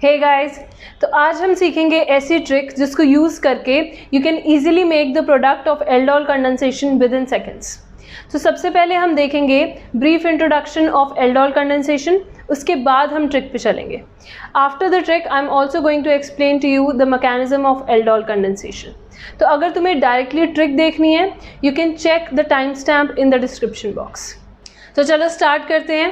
Hey guys, तो आज हम सीखेंगे ऐसी ट्रिक जिसको यूज़ करके you can easily make the product of aldol condensation within seconds. तो सबसे पहले हम देखेंगे brief introduction of aldol condensation, उसके बाद हम ट्रिक पे चलेंगे। After the trick I am also going to explain to you the mechanism of aldol condensation. तो अगर तुम्हें डायरेक्टली ट्रिक देखनी है you can check the time stamp in the description box. तो चलो स्टार्ट करते हैं।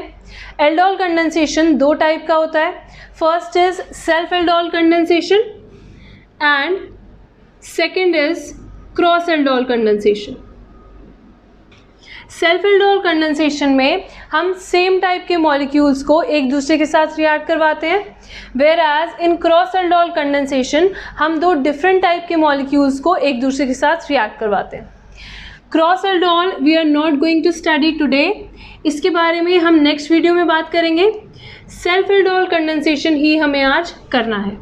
एल्डोल कंडेंसेशन दो टाइप का होता है। First is self aldol condensation and second is cross aldol condensation. Self aldol condensation में हम सेम टाइप के मॉलिक्यूल्स को एक दूसरे के साथ रिएक्ट करवाते हैं, whereas in cross aldol condensation हम दो डिफरेंट टाइप के मॉलिक्यूल्स को एक दूसरे के साथ रिएक्ट करवाते हैं। Cross aldol we are not going to study today, इसके बारे में हम नेक्स्ट वीडियो में बात करेंगे। सेल्फ एल्डोल कंडेंसेशन ही हमें आज करना है,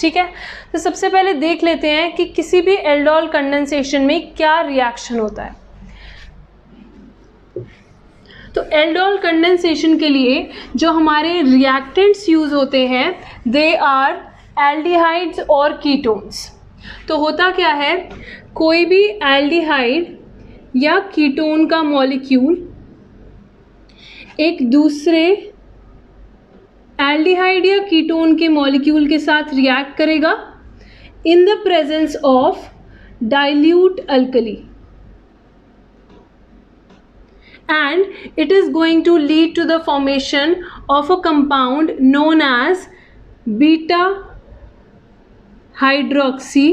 ठीक है। तो सबसे पहले देख लेते हैं कि किसी भी एल्डोल कंडेंसेशन में क्या रिएक्शन होता है। तो एल्डोल कंडेंसेशन के लिए जो हमारे रिएक्टेंट्स यूज होते हैं दे आर एल्डिहाइड्स और कीटोन्स। तो होता क्या है, कोई भी एल्डिहाइड या कीटोन का मॉलिक्यूल एक दूसरे एल्डिहाइड या कीटोन के मॉलिक्यूल के साथ रिएक्ट करेगा इन the presence of dilute alkali and it is going to lead to the formation of a compound known as beta hydroxy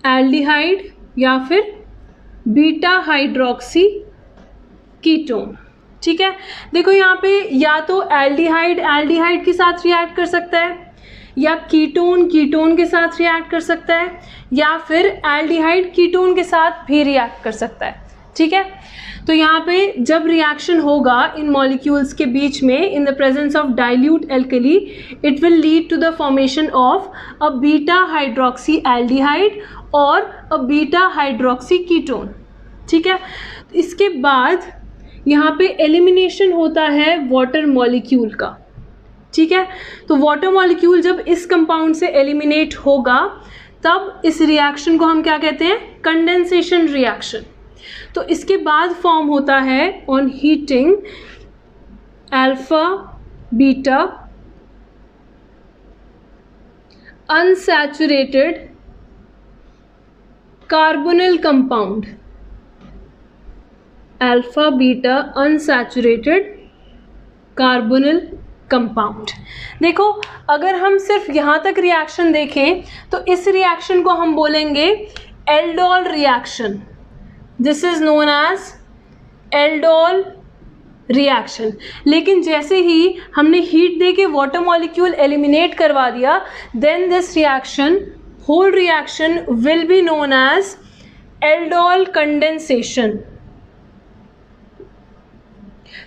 aldehyde या फिर बीटा हाइड्रोक्सी कीटोन, ठीक है। देखो यहाँ पे या तो एल्डिहाइड एल्डिहाइड के साथ रिएक्ट कर सकता है, या कीटोन कीटोन के साथ रिएक्ट कर सकता है, या फिर एल्डिहाइड कीटोन के साथ भी रिएक्ट कर सकता है, ठीक है। तो यहाँ पे जब रिएक्शन होगा इन मॉलिक्यूल्स के बीच में in the presence of dilute alkali, it will lead to the formation of a beta hydroxy aldehyde और अ बीटा हाइड्रोक्सी कीटोन, ठीक है। इसके बाद यहाँ पे एलिमिनेशन होता है वाटर मॉलिक्यूल का, ठीक है। तो वाटर मॉलिक्यूल जब इस कंपाउंड से एलिमिनेट होगा तब इस रिएक्शन को हम क्या कहते हैं, कंडेंसेशन रिएक्शन। तो इसके बाद फॉर्म होता है on heating alpha beta unsaturated carbonyl compound, alpha beta unsaturated carbonyl compound. देखो अगर हम सिर्फ यहाँ तक रिएक्शन देखें तो इस रिएक्शन को हम बोलेंगे aldol reaction. This is known as aldol reaction. लेकिन जैसे ही हमने हीट दे के वाटर मॉलिक्यूल एलिमिनेट करवा दिया then this reaction whole reaction will be known as aldol condensation.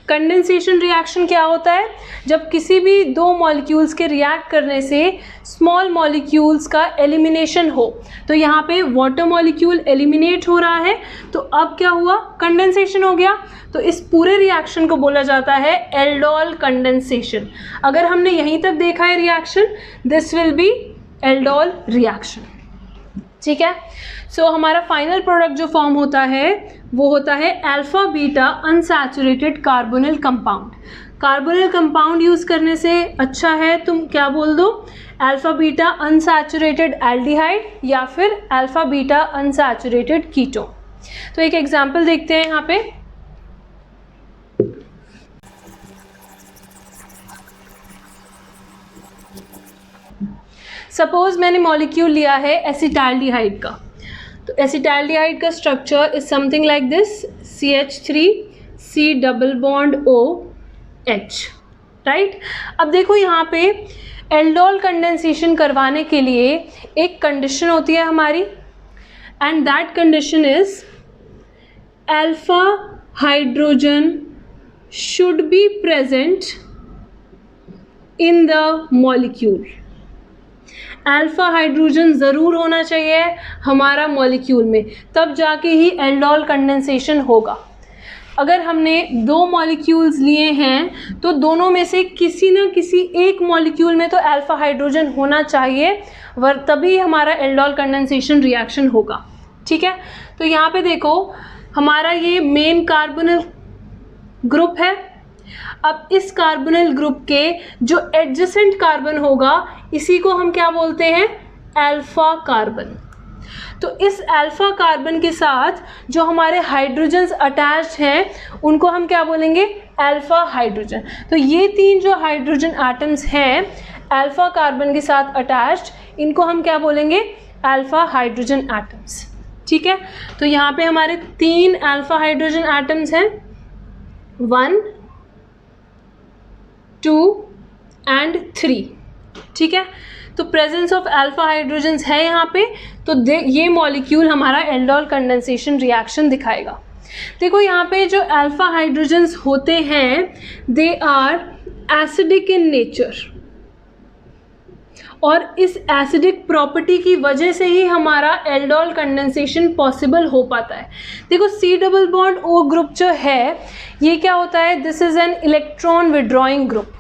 Condensation reaction क्या होता है, जब किसी भी दो मॉलिक्यूल्स के रिएक्ट करने से स्मॉल मॉलिक्यूल्स का एलिमिनेशन हो। तो यहाँ पे वाटर मॉलिक्यूल एलिमिनेट हो रहा है तो अब क्या हुआ, कंडेंसेशन हो गया। तो इस पूरे रिएक्शन को बोला जाता है एल्डोल कंडेंसेशन। अगर हमने यहीं तक देखा है reaction, this will be aldol reaction, ठीक है। सो हमारा फाइनल प्रोडक्ट जो फॉर्म होता है वो होता है alpha beta unsaturated carbonyl compound. Carbonyl compound use करने से अच्छा है तुम क्या बोल दो, अल्फा बीटा अनसैचुरेटेड एल्डिहाइड या फिर अल्फा बीटा अनसैचुरेटेड कीटोन। तो एक एग्जांपल देखते हैं यहाँ पे। सपोज मैंने मॉलिक्यूल लिया है एसिटाल्डिहाइड का। तो एसिटाल्डिहाइड का structure is something like this, CH3C double bond OH, right. अब देखो यहाँ पे एल्डोल कंडेंसेशन करवाने के लिए एक कंडीशन होती है हमारी, and that condition is alpha hydrogen should be present in the molecule. Alpha hydrogen ज़रूर होना चाहिए हमारा मॉलिक्यूल में, तब जाके ही एल्डोल कंडेंसेशन होगा। अगर हमने 2 मॉलिक्यूल्स लिए हैं तो दोनों में से किसी न किसी एक मॉलिक्यूल में तो अल्फा हाइड्रोजन होना चाहिए, तभी हमारा एल्डोल कंडेंसेशन रिएक्शन होगा। ठीक है, तो यहाँ पे देखो हमारा ये मेन कार्बोनिल ग्रुप है। अब इस कार्बोनिल ग्रुप के जो एडजेसेंट कार्बन होगा इसी को हम क्या बोलते हैं, अल्फा कार्बन। तो इस अल्फा कार्बन के साथ जो हमारे हाइड्रोजन्स अटैच्ड हैं उनको हम क्या बोलेंगे, अल्फा हाइड्रोजन। तो ये 3 जो हाइड्रोजन एटम्स हैं अल्फा कार्बन के साथ अटैच्ड, इनको हम क्या बोलेंगे, अल्फा हाइड्रोजन एटम्स। ठीक है, तो यहाँ पे हमारे 3 अल्फा हाइड्रोजन एटम्स हैं, 1, 2 एंड 3। ठीक है, तो प्रेजेंस ऑफ अल्फा हाइड्रोजन्स है यहाँ पे, तो ये मॉलिक्यूल हमारा एल्डोल कंडेंसेशन रिएक्शन दिखाएगा। देखो यहाँ पे जो अल्फा हाइड्रोजन्स होते हैं they are acidic in nature, और इस एसिडिक प्रॉपर्टी की वजह से ही हमारा एल्डोल कंडेंसेशन पॉसिबल हो पाता है। देखो C double bond O group जो है ये क्या होता है, this is an electron withdrawing group.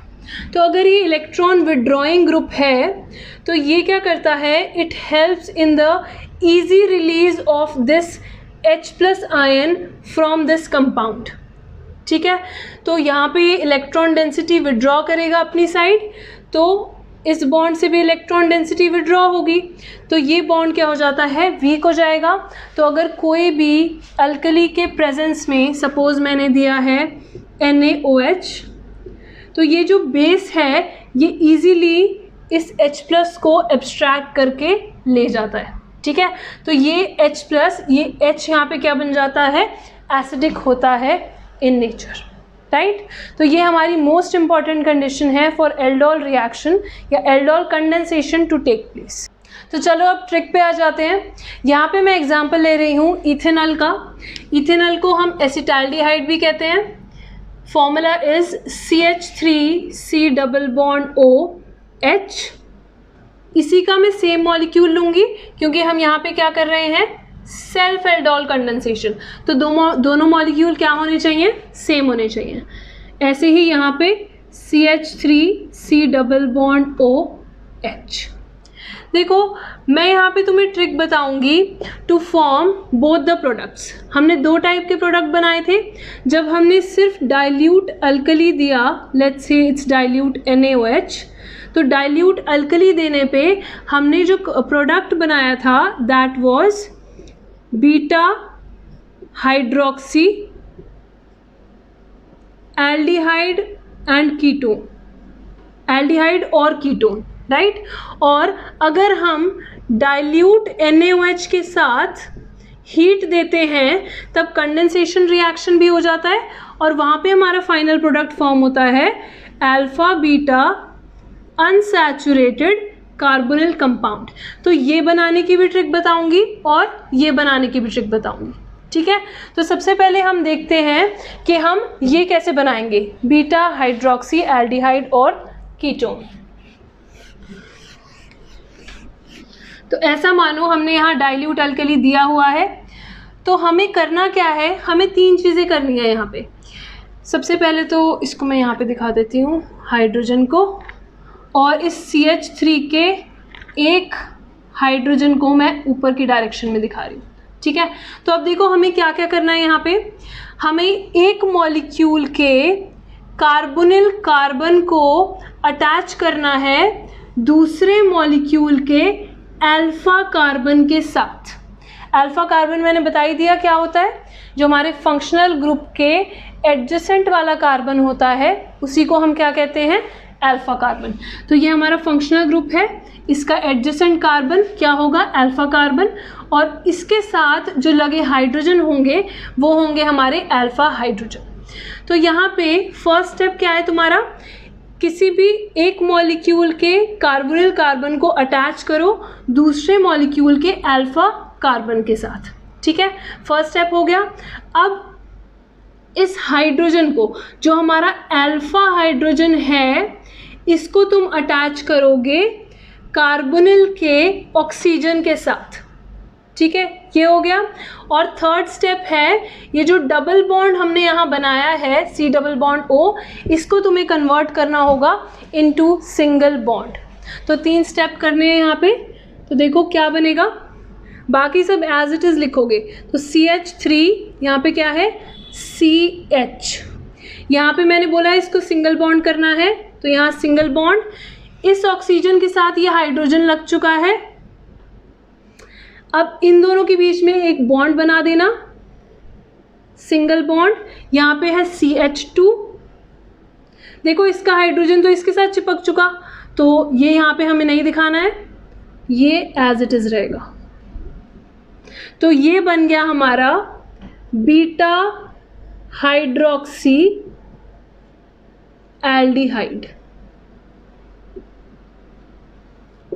तो अगर ये इलेक्ट्रॉन विड्रॉइंग ग्रुप है तो ये क्या करता है, it helps in the easy release of this H+ ion from this compound. ठीक है, तो यहाँ पे ये इलेक्ट्रॉन डेंसिटी विड्रॉ करेगा अपनी साइड, तो इस बॉन्ड से भी इलेक्ट्रॉन डेंसिटी विड्रॉ होगी, तो ये बॉन्ड क्या हो जाता है, वीक हो जाएगा। तो अगर कोई भी अल्कली के प्रेजेंस में, सपोज मैंने दिया है NaOH, तो ये जो बेस है ये इजीली इस H+ को एब्स्ट्रैक्ट करके ले जाता है। ठीक है, तो ये H+, ये H यहाँ पे क्या बन जाता है, एसिडिक होता है इन नेचर, राइट। तो ये हमारी मोस्ट इंपॉर्टेंट कंडीशन है फॉर एल्डोल रिएक्शन या aldol condensation to take place. तो चलो अब ट्रिक पे आ जाते हैं। यहाँ पे मैं एग्जांपल ले रही हूँ इथेनॉल का। इथेनॉल को हम एसिटाल्डिहाइड भी कहते हैं। Formula is CH3C double bond OH। इसी का मैं सेम मॉलिक्यूल लूँगी क्योंकि हम यहाँ पे क्या कर रहे हैं, सेल्फ एल्डोल कंडेंसेशन। तो दोनों मॉलिक्यूल क्या होने चाहिए, सेम होने चाहिए। ऐसे ही यहाँ पे CH3C डबल बॉन्ड OH। देखो मैं यहाँ पे तुम्हें ट्रिक बताऊंगी to form both the products. हमने 2 टाइप के प्रोडक्ट बनाए थे। जब हमने सिर्फ डाइल्यूट अल्कली दिया, let's say it's dilute NaOH, तो डाइल्यूट अल्कली देने पे हमने जो प्रोडक्ट बनाया था that was beta hydroxy aldehyde and ketone, aldehyde और कीटोन, राइट। और अगर हम डाइल्यूट NaOH के साथ हीट देते हैं तब कंडेंसेशन रिएक्शन भी हो जाता है और वहाँ पे हमारा फाइनल प्रोडक्ट फॉर्म होता है alpha beta unsaturated carbonyl compound. तो ये बनाने की भी ट्रिक बताऊंगी और ये बनाने की भी ट्रिक बताऊंगी। ठीक है, तो सबसे पहले हम देखते हैं कि हम ये कैसे बनाएंगे, बीटा हाइड्रोक्सी एल्डिहाइड और कीटोन। तो ऐसा मानो हमने यहाँ डाइल्यूट अल्कली दिया हुआ है, तो हमें करना क्या है, हमें 3 चीज़ें करनी है यहाँ पे। सबसे पहले तो इसको मैं यहाँ पे दिखा देती हूँ हाइड्रोजन को, और इस CH3 के एक हाइड्रोजन को मैं ऊपर की डायरेक्शन में दिखा रही हूँ। ठीक है, तो अब देखो हमें क्या क्या करना है। यहाँ पे हमें एक मॉलिक्यूल के कार्बोनिल कार्बन को अटैच करना है दूसरे मॉलिक्यूल के अल्फा कार्बन के साथ। अल्फा कार्बन मैंने बता ही दिया क्या होता है, जो हमारे फंक्शनल ग्रुप के एडजेसेंट वाला कार्बन होता है उसी को हम क्या कहते हैं, अल्फा कार्बन। तो ये हमारा फंक्शनल ग्रुप है, इसका एडजेसेंट कार्बन क्या होगा, अल्फा कार्बन, और इसके साथ जो लगे हाइड्रोजन होंगे वो होंगे हमारे अल्फा हाइड्रोजन। तो यहाँ पे फर्स्ट स्टेप क्या है तुम्हारा, किसी भी एक मॉलिक्यूल के कार्बोनिल कार्बन को अटैच करो दूसरे मॉलिक्यूल के अल्फा कार्बन के साथ। ठीक है, फर्स्ट स्टेप हो गया। अब इस हाइड्रोजन को, जो हमारा अल्फा हाइड्रोजन है, इसको तुम अटैच करोगे कार्बोनिल के ऑक्सीजन के साथ। ठीक है, ये हो गया। और थर्ड स्टेप है, ये जो डबल बॉन्ड हमने यहाँ बनाया है C डबल बॉन्ड O, इसको तुम्हें कन्वर्ट करना होगा इनटू सिंगल बॉन्ड। तो 3 स्टेप करने हैं यहाँ पे। तो देखो क्या बनेगा, बाकी सब एज इट इज़ लिखोगे। तो CH3 यहाँ पे क्या है, CH, यहाँ पे मैंने बोला है इसको सिंगल बॉन्ड करना है, तो यहाँ सिंगल बॉन्ड, इस ऑक्सीजन के साथ ये हाइड्रोजन लग चुका है। अब इन दोनों के बीच में एक बॉन्ड बना देना, सिंगल बॉन्ड। यहाँ पे है CH2, देखो इसका हाइड्रोजन तो इसके साथ चिपक चुका, तो ये यहाँ पे हमें नहीं दिखाना है, ये एज इट इज़ रहेगा। तो ये बन गया हमारा बीटा हाइड्रोक्सी एल्डिहाइड।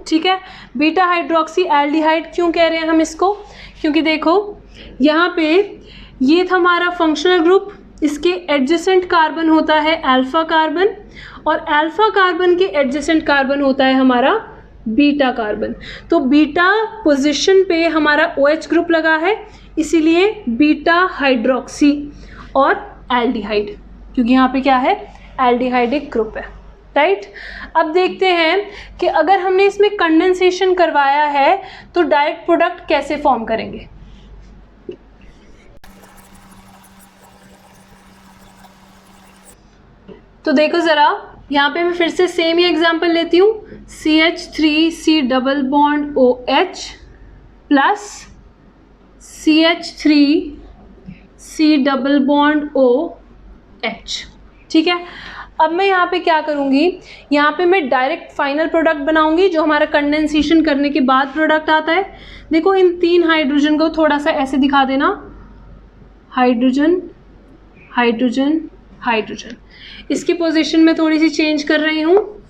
ठीक है, बीटा हाइड्रोक्सी एल्डिहाइड क्यों कह रहे हैं हम इसको, क्योंकि देखो यहाँ पे ये था हमारा फंक्शनल ग्रुप, इसके एडजेसेंट कार्बन होता है अल्फा कार्बन, और अल्फा कार्बन के एडजेसेंट कार्बन होता है हमारा बीटा कार्बन। तो बीटा पोजीशन पे हमारा OH ग्रुप लगा है, इसीलिए बीटा हाइड्रोक्सी और एल्डिहाइड, क्योंकि यहाँ पे क्या है, एल्डिहाइडिक ग्रुप है, राइट। अब देखते हैं कि अगर हमने इसमें कंडेंसेशन करवाया है तो डायरेक्ट प्रोडक्ट कैसे फॉर्म करेंगे। तो देखो ज़रा, यहाँ पे मैं फिर से सेम ही एग्जांपल लेती हूँ, CH3C double bond OH plus CH3C double bond OH। ठीक है, अब मैं यहाँ पे क्या करूँगी, यहाँ पे मैं डायरेक्ट फाइनल प्रोडक्ट बनाऊँगी जो हमारा कंडेंसेशन करने के बाद प्रोडक्ट आता है। देखो इन 3 हाइड्रोजन को थोड़ा सा ऐसे दिखा देना, हाइड्रोजन हाइड्रोजन हाइड्रोजन। इसकी पोजीशन में थोड़ी सी चेंज कर रही हूँ,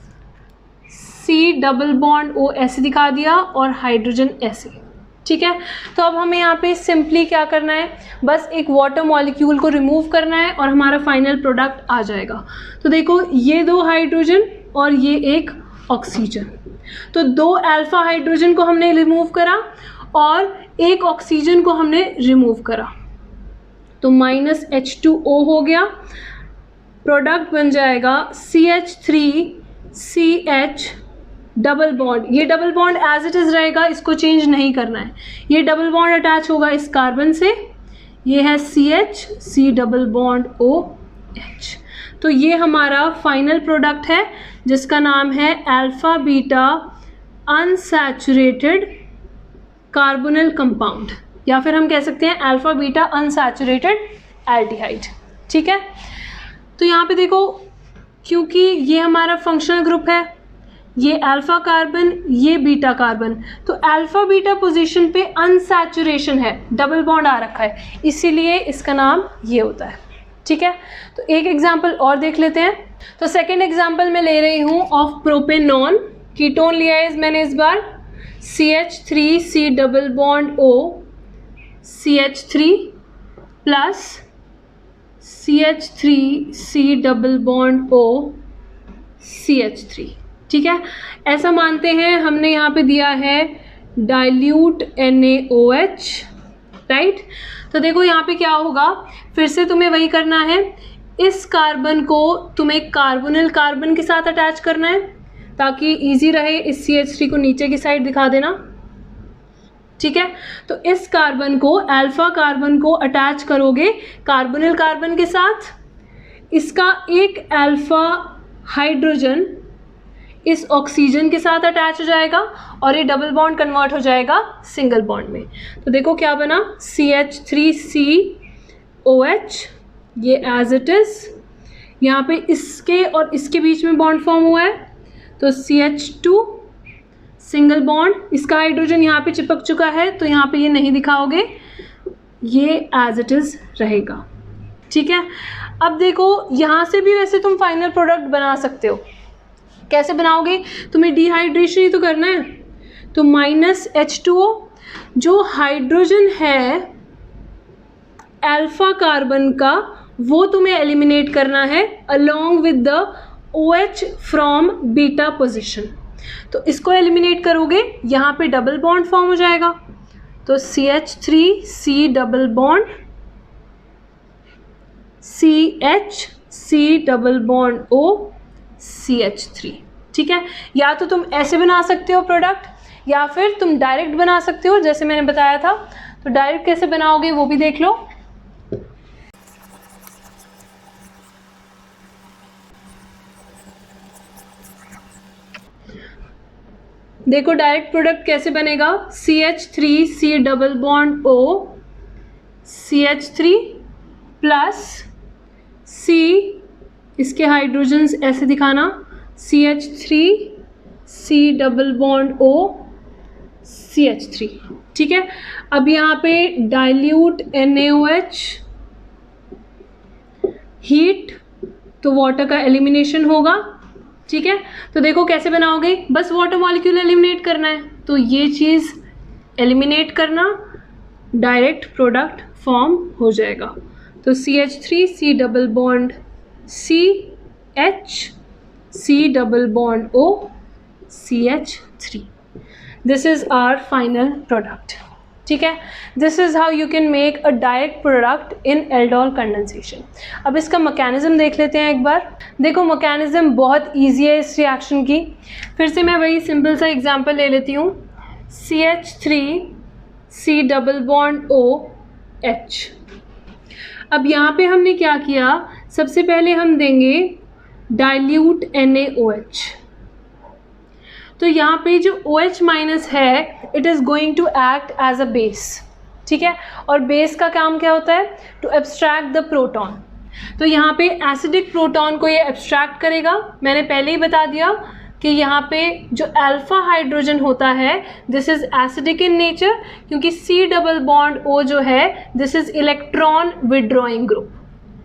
C डबल बॉन्ड O ऐसे दिखा दिया और हाइड्रोजन ऐसे। ठीक है, तो अब हमें यहाँ पे सिंपली क्या करना है, बस एक वाटर मॉलिक्यूल को रिमूव करना है और हमारा फाइनल प्रोडक्ट आ जाएगा। तो देखो ये 2 हाइड्रोजन और ये एक ऑक्सीजन, तो 2 अल्फा हाइड्रोजन को हमने रिमूव करा और एक ऑक्सीजन को हमने रिमूव करा, तो -H2O हो गया। प्रोडक्ट बन जाएगा CH3CH डबल बॉन्ड, ये double bond as it is रहेगा, इसको चेंज नहीं करना है। ये डबल बॉन्ड अटैच होगा इस कार्बन से, ये है CH डबल बॉन्ड OH। तो ये हमारा फाइनल प्रोडक्ट है जिसका नाम है alpha beta unsaturated carbonyl compound, या फिर हम कह सकते हैं अल्फा बीटा अनसैचुरेटेड एल्डिहाइड। ठीक है, तो यहाँ पे देखो, क्योंकि ये हमारा फंक्शनल ग्रुप है, ये अल्फा कार्बन ये बीटा कार्बन, तो अल्फा बीटा पोजीशन पे अनसैचुरेशन है, डबल बॉन्ड आ रखा है, इसीलिए इसका नाम ये होता है। ठीक है, तो एक एग्जांपल और देख लेते हैं। तो सेकंड एग्जांपल मैं ले रही हूँ ऑफ प्रोपेनॉन, कीटोन लिया है मैंने इस बार, CH3C double bond O CH3 plus CH3C double bond O CH3। ठीक है, ऐसा मानते हैं हमने यहाँ पे दिया है डाइल्यूट NaOH, राइट। तो देखो यहाँ पे क्या होगा, फिर से तुम्हें वही करना है, इस कार्बन को तुम्हें कार्बोनिल कार्बन के साथ अटैच करना है ताकि इजी रहे, इस CH3 को नीचे की साइड दिखा देना। ठीक है, तो इस कार्बन को, अल्फा कार्बन को अटैच करोगे कार्बोनिल कार्बन के साथ, इसका एक अल्फा हाइड्रोजन इस ऑक्सीजन के साथ अटैच हो जाएगा और ये डबल बॉन्ड कन्वर्ट हो जाएगा सिंगल बॉन्ड में। तो देखो क्या बना, CH3COH, ये एज इट इज़, यहाँ पे इसके और इसके बीच में बॉन्ड फॉर्म हुआ है, तो CH2 सिंगल बॉन्ड, इसका हाइड्रोजन यहाँ पे चिपक चुका है, तो यहाँ पे ये नहीं दिखाओगे, ये एज इट इज़ रहेगा। ठीक है, अब देखो यहाँ से भी वैसे तुम फाइनल प्रोडक्ट बना सकते हो। कैसे बनाओगे, तुम्हें डिहाइड्रेशन ही तो करना है, तो -H2O, जो हाइड्रोजन है अल्फा कार्बन का वो तुम्हें एलिमिनेट करना है along with the OH from beta position. तो इसको एलिमिनेट करोगे, यहाँ पे डबल बॉन्ड फॉर्म हो जाएगा, तो CH3 C double bond CH C double bond O CH3, ठीक है। या तो तुम ऐसे बना सकते हो प्रोडक्ट, या फिर तुम डायरेक्ट बना सकते हो जैसे मैंने बताया था। तो डायरेक्ट कैसे बनाओगे वो भी देख लो। देखो डायरेक्ट प्रोडक्ट कैसे बनेगा, CH3 C double bond O CH3 plus C, इसके हाइड्रोजन्स ऐसे दिखाना, CH3 C double bond O CH3, ठीक है। अब यहाँ पे डाइल्यूट NaOH, हीट, तो वाटर का एलिमिनेशन होगा, ठीक है। तो देखो कैसे बनाओगे, बस वाटर मॉलिक्यूल एलिमिनेट करना है, तो ये चीज़ एलिमिनेट करना, डायरेक्ट प्रोडक्ट फॉर्म हो जाएगा। तो CH3 C double bond CH C double bond O CH3, this is our final product, ठीक है। This is how you can make a direct product in aldol condensation. अब इसका mechanism देख लेते हैं एक बार। देखो मैकेनिज्म बहुत ईजी है इस रिएक्शन की। फिर से मैं वही सिंपल सा एग्जांपल ले लेती हूँ, CH3 C double bond O H। अब यहाँ पे हमने क्या किया, सबसे पहले हम देंगे डाइल्यूट NaOH। तो यहाँ पे जो OH माइनस है it is going to act as a base, ठीक है। और बेस का काम क्या होता है, टू एब्स्ट्रैक्ट द प्रोटॉन। तो यहाँ पे एसिडिक प्रोटॉन को ये एब्स्ट्रैक्ट करेगा। मैंने पहले ही बता दिया कि यहाँ पे जो अल्फा हाइड्रोजन होता है this is acidic in nature, क्योंकि C डबल बॉन्ड O जो है this is electron withdrawing group,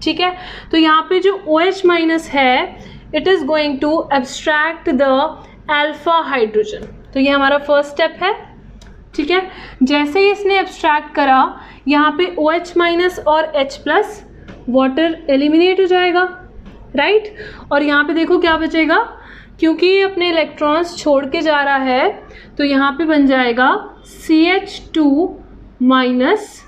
ठीक है। तो यहाँ पे जो OH माइनस है it is going to abstract the alpha hydrogen. तो ये हमारा फर्स्ट स्टेप है, ठीक है। जैसे ही इसने एब्स्ट्रैक्ट करा यहाँ पे OH माइनस और H प्लस वाटर एलिमिनेट हो जाएगा, राइट। और यहाँ पे देखो क्या बचेगा, क्योंकि ये अपने इलेक्ट्रॉन्स छोड़ के जा रहा है तो यहाँ पे बन जाएगा CH2 minus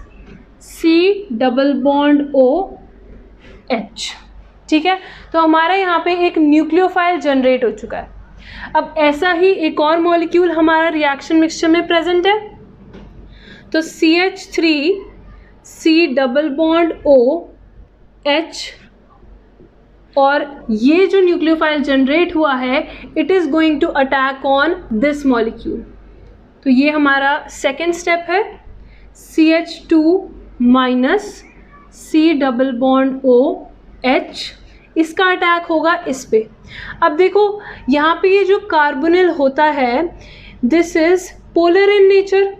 C double bond OH, ठीक है। तो हमारा यहाँ पे एक न्यूक्लियोफाइल जनरेट हो चुका है। अब ऐसा ही एक और मॉलिक्यूल हमारा रिएक्शन मिक्सचर में प्रेजेंट है, तो CH3 C double bond OH, और ये जो न्यूक्लियोफाइल जनरेट हुआ है it is going to attack on this molecule. तो ये हमारा सेकेंड स्टेप है, CH2 minus C double bond OH, इसका अटैक होगा इस पे। अब देखो यहाँ पे ये जो कार्बोनिल होता है this is polar in nature.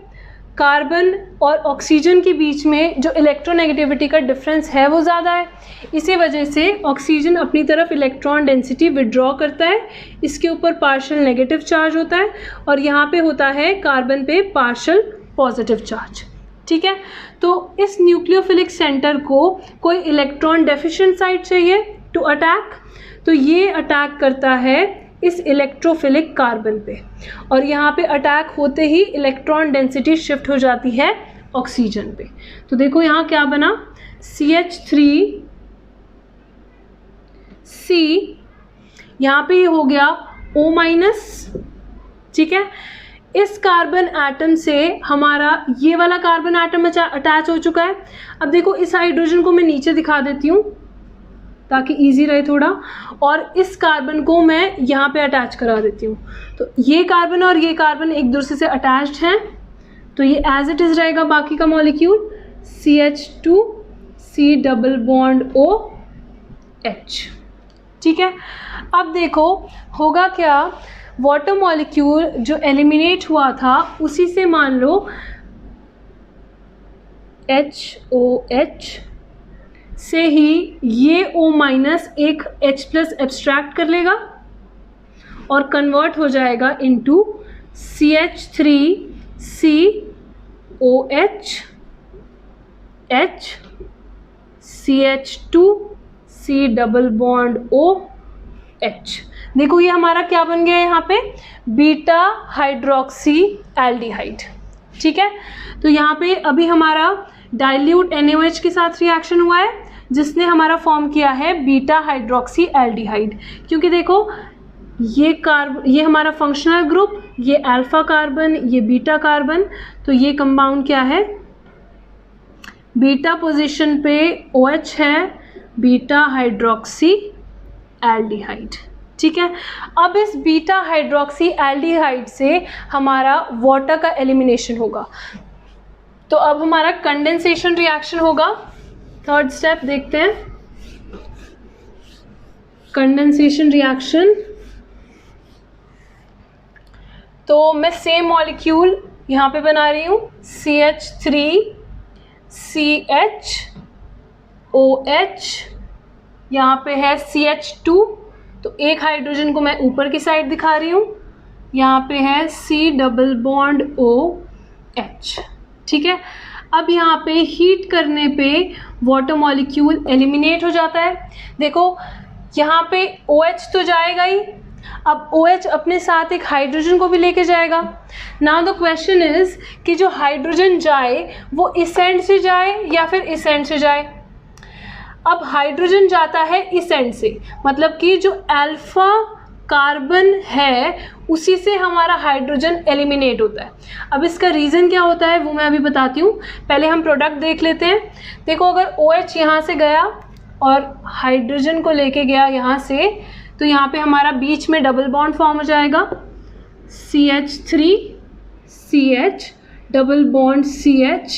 Carbon और ऑक्सीजन के बीच में जो इलेक्ट्रोनेगेटिविटी का डिफरेंस है वो ज़्यादा है, इसी वजह से ऑक्सीजन अपनी तरफ इलेक्ट्रॉन डेंसिटी विड्रॉ करता है, इसके ऊपर पार्शियल नेगेटिव चार्ज होता है और यहाँ पे होता है कार्बन पे पार्शियल पॉजिटिव चार्ज, ठीक है। तो इस न्यूक्लियोफिलिक सेंटर को कोई इलेक्ट्रॉन डेफिशिएंट साइट चाहिए टू अटैक, तो ये अटैक करता है इस इलेक्ट्रोफिलिक कार्बन पे, और यहाँ पे अटैक होते ही इलेक्ट्रॉन डेंसिटी शिफ्ट हो जाती है ऑक्सीजन पे। तो देखो यहाँ क्या बना, CH3 C, यहाँ पे ये हो गया O माइनस, ठीक है। इस कार्बन एटम से हमारा ये वाला कार्बन एटम अटैच हो चुका है। अब देखो इस हाइड्रोजन को मैं नीचे दिखा देती हूँ ताकि इजी रहे थोड़ा, और इस कार्बन को मैं यहाँ पे अटैच करा देती हूँ। तो ये कार्बन और ये कार्बन एक दूसरे से अटैच्ड हैं, तो ये एज इट इज़ रहेगा बाकी का molecule CH2 C double bond OH, ठीक है। अब देखो होगा क्या, वाटर मॉलिक्यूल जो एलिमिनेट हुआ था उसी से मान लो HOH से ही ये O माइनस एक H प्लस एब्स्ट्रैक्ट कर लेगा और कन्वर्ट हो जाएगा into CH3 COH H CH2 C double bond OH। देखो ये हमारा क्या बन गया यहाँ पे, बीटा हाइड्रोक्सी एल्डिहाइड, ठीक है। तो यहाँ पे अभी हमारा डाइल्यूट NaOH के साथ रिएक्शन हुआ है जिसने हमारा फॉर्म किया है बीटा हाइड्रोक्सी एल्डिहाइड, क्योंकि देखो ये हमारा फंक्शनल ग्रुप, ये अल्फा कार्बन, ये बीटा कार्बन, तो ये कंपाउंड क्या है, बीटा पोजीशन पे OH है, बीटा हाइड्रोक्सी एल्डिहाइड। ठीक है, अब इस बीटा हाइड्रोक्सी एल्डिहाइड से हमारा वाटर का एलिमिनेशन होगा। तो अब हमारा कंडेंसेशन रिएक्शन होगा। थर्ड स्टेप देखते हैं, कंडेंसेशन रिएक्शन। तो मैं सेम मॉलिक्यूल यहाँ पे बना रही हूँ, CH3CHOH, यहाँ पे है CH2, तो एक हाइड्रोजन को मैं ऊपर की साइड दिखा रही हूँ, यहाँ पे है C डबल बॉन्ड OH। ठीक है, अब यहाँ पे हीट करने पे वाटर मॉलिक्यूल एलिमिनेट हो जाता है। देखो यहाँ पे OH तो जाएगा ही, अब OH अपने साथ एक हाइड्रोजन को भी लेके जाएगा। नाउ द क्वेश्चन इज कि जो हाइड्रोजन जाए वो इस एंड से जाए या फिर इस एंड से जाए। अब हाइड्रोजन जाता है इस एंड से, मतलब कि जो अल्फा कार्बन है उसी से हमारा हाइड्रोजन एलिमिनेट होता है। अब इसका रीज़न क्या होता है वो मैं अभी बताती हूँ, पहले हम प्रोडक्ट देख लेते हैं। देखो अगर OH यहाँ से गया और हाइड्रोजन को लेके गया यहाँ से, तो यहाँ पे हमारा बीच में डबल बॉन्ड फॉर्म हो जाएगा, CH3CH double bond CH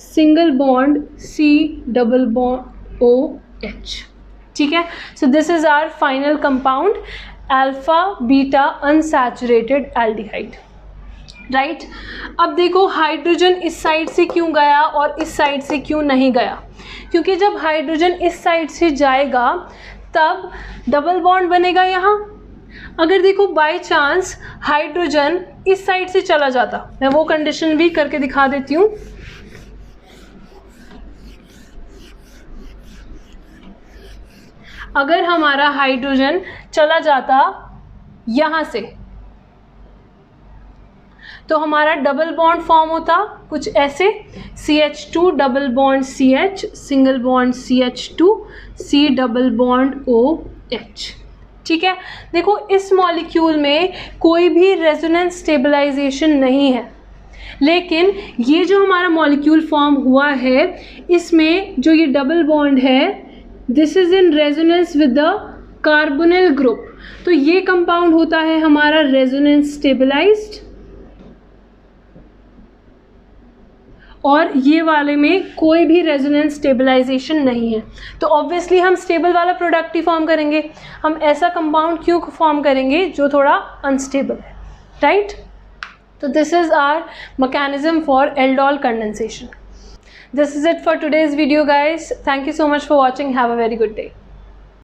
single bond C double bond OH। ठीक है, so this is our final compound alpha beta unsaturated aldehyde, right. अब देखो हाइड्रोजन इस साइड से क्यों गया और इस साइड से क्यों नहीं गया, क्योंकि जब हाइड्रोजन इस साइड से जाएगा तब डबल बॉन्ड बनेगा यहाँ। अगर देखो बाय चांस हाइड्रोजन इस साइड से चला जाता, मैं वो कंडीशन भी करके दिखा देती हूँ। अगर हमारा हाइड्रोजन चला जाता यहाँ से तो हमारा डबल बॉन्ड फॉर्म होता कुछ ऐसे, CH2 double bond CH single bond CH2 C double bond OH। ठीक है, देखो इस मॉलिक्यूल में कोई भी रेजोनेंस स्टेबलाइजेशन नहीं है, लेकिन ये जो हमारा मॉलिक्यूल फॉर्म हुआ है इसमें जो ये डबल बॉन्ड है this is in resonance with the carbonyl group, तो ये कंपाउंड होता है हमारा रेजोनेंस स्टेबलाइज्ड, और ये वाले में कोई भी रेजोनेंस स्टेबलाइजेशन नहीं है। तो ऑब्वियसली हम स्टेबल वाला प्रोडक्ट ही फॉर्म करेंगे, हम ऐसा कंपाउंड क्यों फॉर्म करेंगे जो थोड़ा अनस्टेबल है, राइट। तो this is our mechanism for aldol condensation. This is it for today's video guys. Thank you so much for watching. Have a very good day.